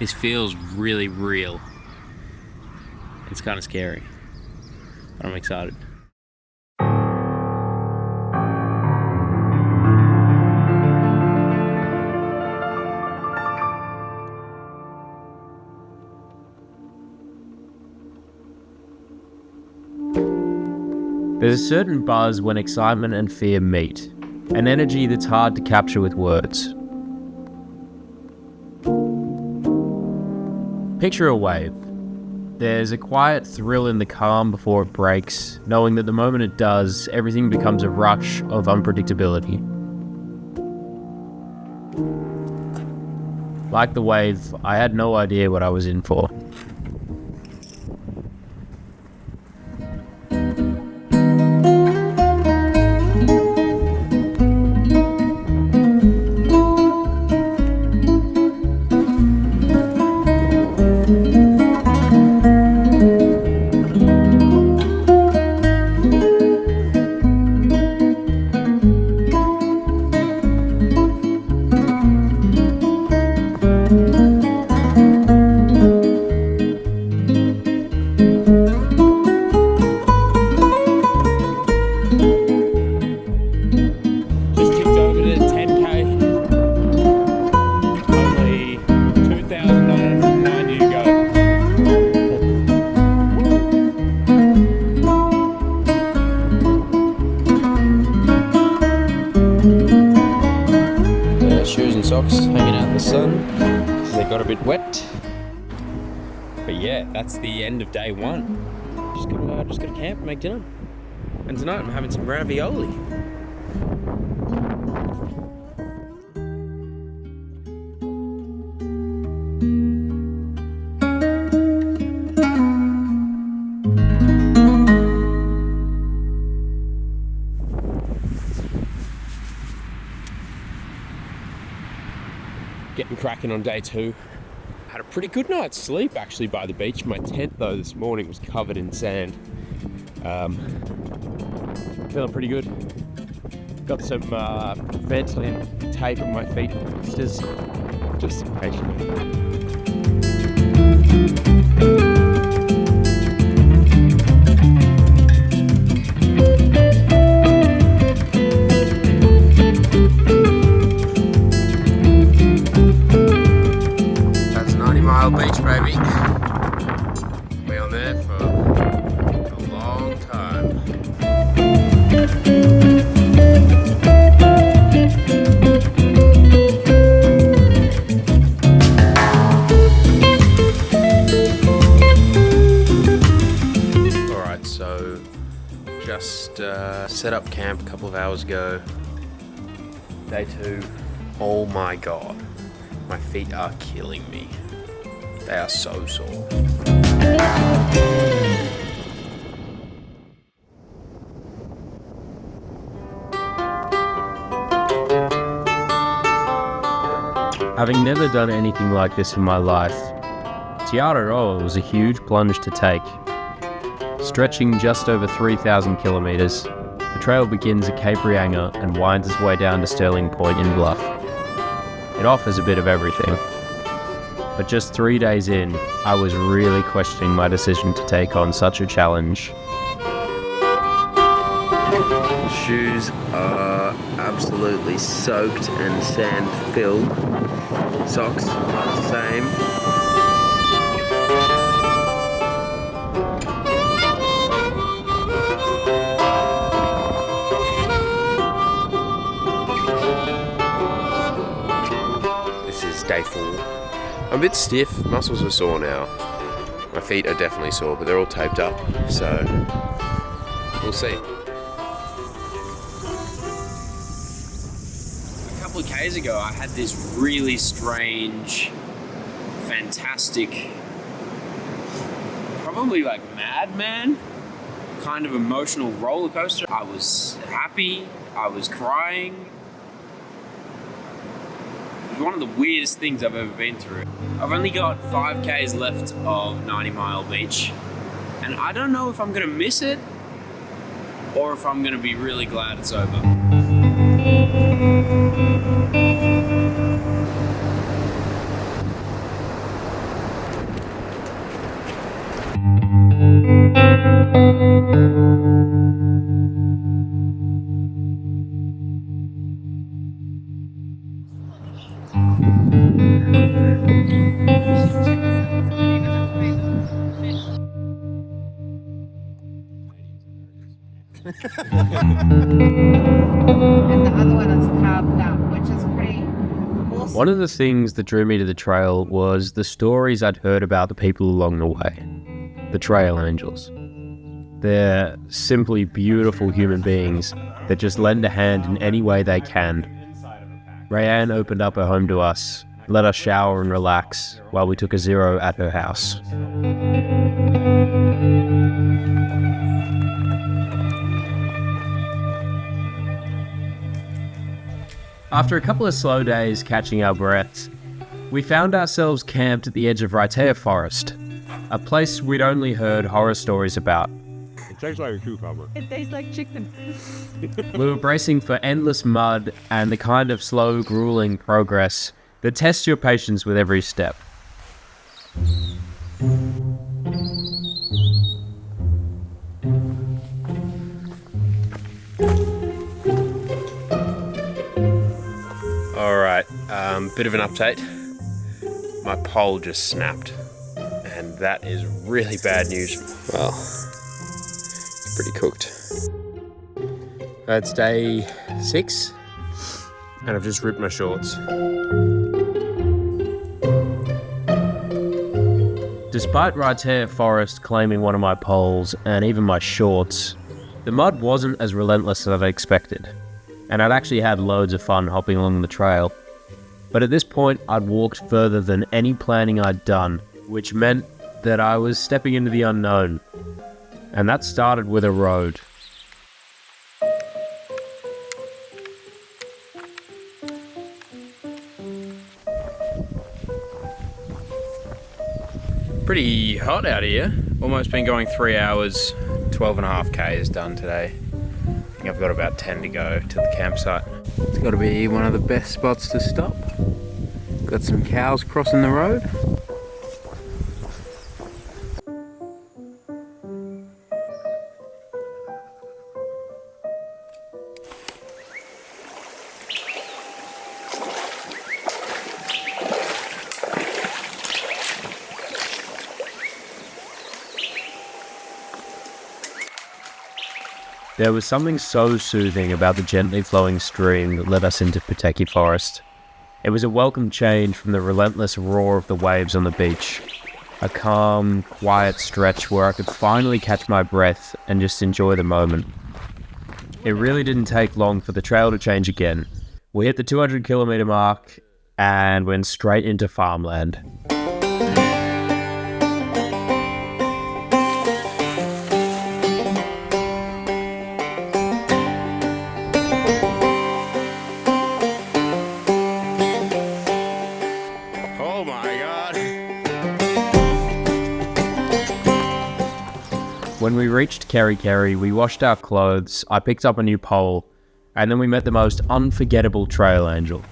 This feels really real. It's kind of scary, but I'm excited. There's a certain buzz when excitement and fear meet, an energy that's hard to capture with words. Picture a wave. There's a quiet thrill in the calm before it breaks, knowing that the moment it does, everything becomes a rush of unpredictability. Like the wave, I had no idea what I was in for. Socks hanging out in the sun because they got a bit wet. But yeah, that's the end of day one. Just gotta camp and make dinner. And tonight I'm having some ravioli. Getting cracking on day two. Had a pretty good night's sleep actually by the beach. My tent though this morning was covered in sand. Feeling pretty good. Got some ventolin tape on my feet just in case. Beach, baby. Be on there for a long time. Alright, so just set up camp a couple of hours ago. Day two. Oh my god. My feet are killing me. They are so sore. Having never done anything like this in my life, Te Araroa was a huge plunge to take. Stretching just over 3,000 kilometres, the trail begins at Cape Reinga and winds its way down to Stirling Point in Bluff. It offers a bit of everything. But just 3 days in, I was really questioning my decision to take on such a challenge. Shoes are absolutely soaked and sand-filled. Socks are the same. This is day 4. I'm a bit stiff, muscles are sore now. My feet are definitely sore, but they're all taped up, so we'll see. A couple of Ks ago, I had this really strange, fantastic, probably like madman kind of emotional roller coaster. I was happy, I was crying. It was one of the weirdest things I've ever been through. I've only got 5Ks left of 90 Mile Beach, and I don't know if I'm gonna miss it or if I'm gonna be really glad it's over. And the other one is carved up, which is pretty awesome. One of the things that drew me to the trail was the stories I'd heard about the people along the way, the trail angels. They're simply beautiful human beings that just lend a hand in any way they can. Rayanne opened up her home to us, let us shower and relax while we took a zero at her house. After a couple of slow days catching our breaths, we found ourselves camped at the edge of Reinga Forest, a place we'd only heard horror stories about. It tastes like a cucumber. It tastes like chicken. We were bracing for endless mud and the kind of slow, grueling progress that tests your patience with every step. Alright, bit of an update. My pole just snapped, and that is really bad news. Well, it's pretty cooked. It's day 6, and I've just ripped my shorts. Despite Reinga Forest claiming one of my poles and even my shorts, the mud wasn't as relentless as I'd expected, and I'd actually had loads of fun hopping along the trail. But at this point, I'd walked further than any planning I'd done, which meant that I was stepping into the unknown. And that started with a road. Pretty hot out here. Almost been going 3 hours. 12.5 k's done today. I think I've got about 10 to go to the campsite. It's got to be one of the best spots to stop. Got some cows crossing the road. There was something so soothing about the gently flowing stream that led us into Te Forest. It was a welcome change from the relentless roar of the waves on the beach. A calm, quiet stretch where I could finally catch my breath and just enjoy the moment. It really didn't take long for the trail to change again. We hit the 200 kilometre mark and went straight into farmland. When we reached Kerry, we washed our clothes, I picked up a new pole, and then we met the most unforgettable trail angel.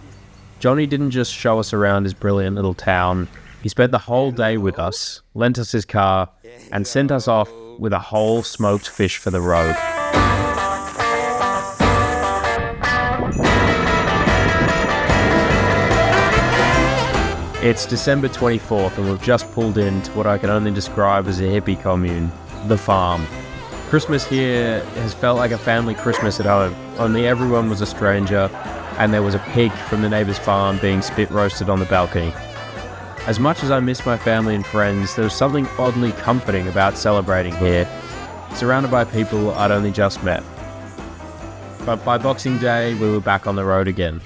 Johnny didn't just show us around his brilliant little town, he spent the whole day with us, lent us his car, and sent us off with a whole smoked fish for the road. It's December 24th and we've just pulled into what I can only describe as a hippie commune. The farm. Christmas here has felt like a family Christmas at home, only everyone was a stranger and there was a pig from the neighbour's farm being spit roasted on the balcony. As much as I miss my family and friends, there was something oddly comforting about celebrating here, surrounded by people I'd only just met. But by Boxing Day, we were back on the road again.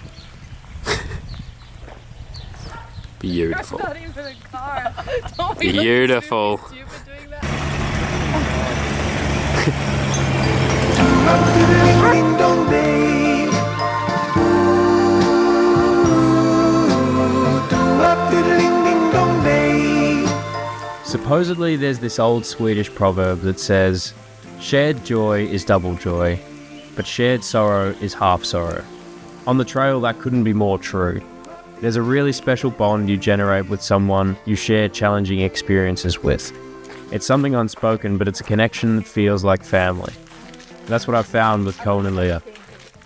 Beautiful. Not even a car. Don't Beautiful. Supposedly there's this old Swedish proverb that says, shared joy is double joy, but shared sorrow is half sorrow. On the trail, that couldn't be more true. There's a really special bond you generate with someone you share challenging experiences with. It's something unspoken, but it's a connection that feels like family. And that's what I've found with Colin and Leah.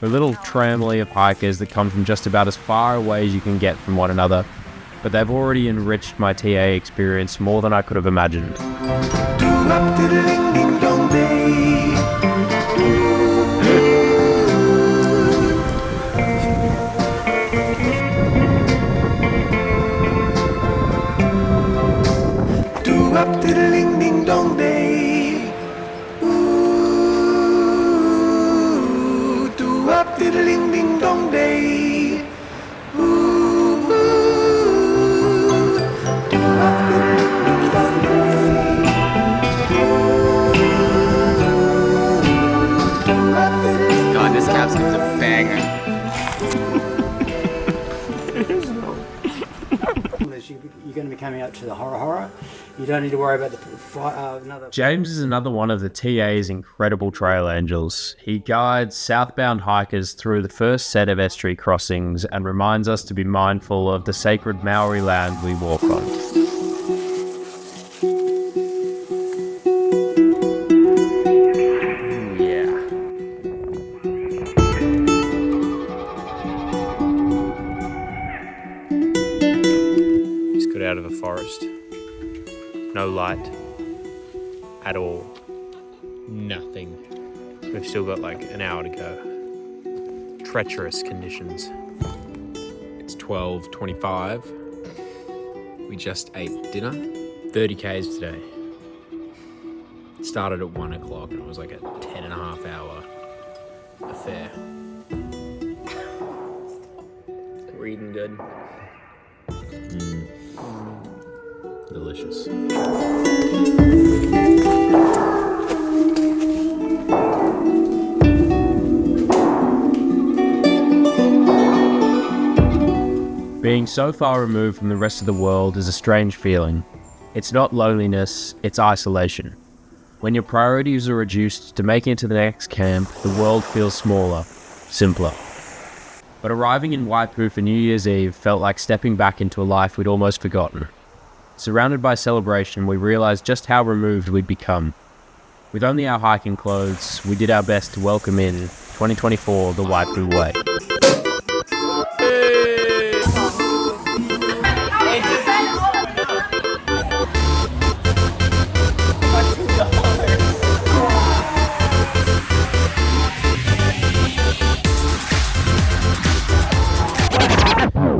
We're a little family of hikers that come from just about as far away as you can get from one another, but they've already enriched my TA experience more than I could have imagined. up diddling ding dong day. Ooh, do up diddling ding dong day. Ooh, do up diddling ding dong day. God, this capsicum's a banger. You're going to be coming out to the Hora. You don't need to worry about the another. James is another one of the TA's incredible trail angels. He guides southbound hikers through the first set of estuary crossings and reminds us to be mindful of the sacred Maori land we walk on. Out of a forest. No light at all. Nothing. We've still got like an hour to go. Treacherous conditions. It's 12:25. We just ate dinner. 30 Ks today. It started at 1 o'clock and it was like a 10.5 hour affair. We're eating good. Delicious. Being so far removed from the rest of the world is a strange feeling. It's not loneliness, it's isolation. When your priorities are reduced to making it to the next camp, the world feels smaller, simpler. But arriving in Waipu for New Year's Eve felt like stepping back into a life we'd almost forgotten. Surrounded by celebration, we realised just how removed we'd become. With only our hiking clothes, we did our best to welcome in 2024 the Waipu way.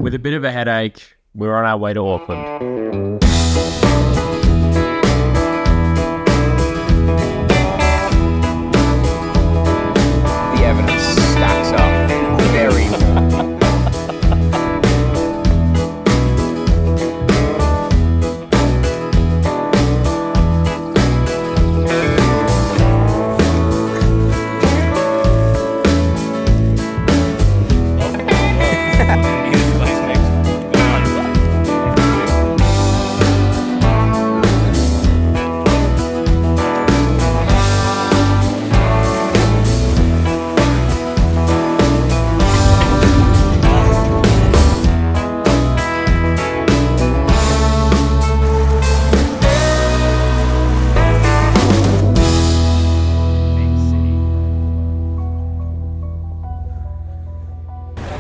With a bit of a headache, we're on our way to Auckland. The evidence stacks up very well.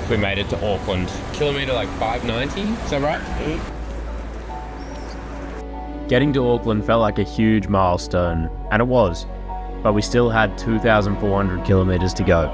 We made it to Auckland. Kilometre like 590, is that right? Getting to Auckland felt like a huge milestone, and it was, but we still had 2,400 kilometres to go.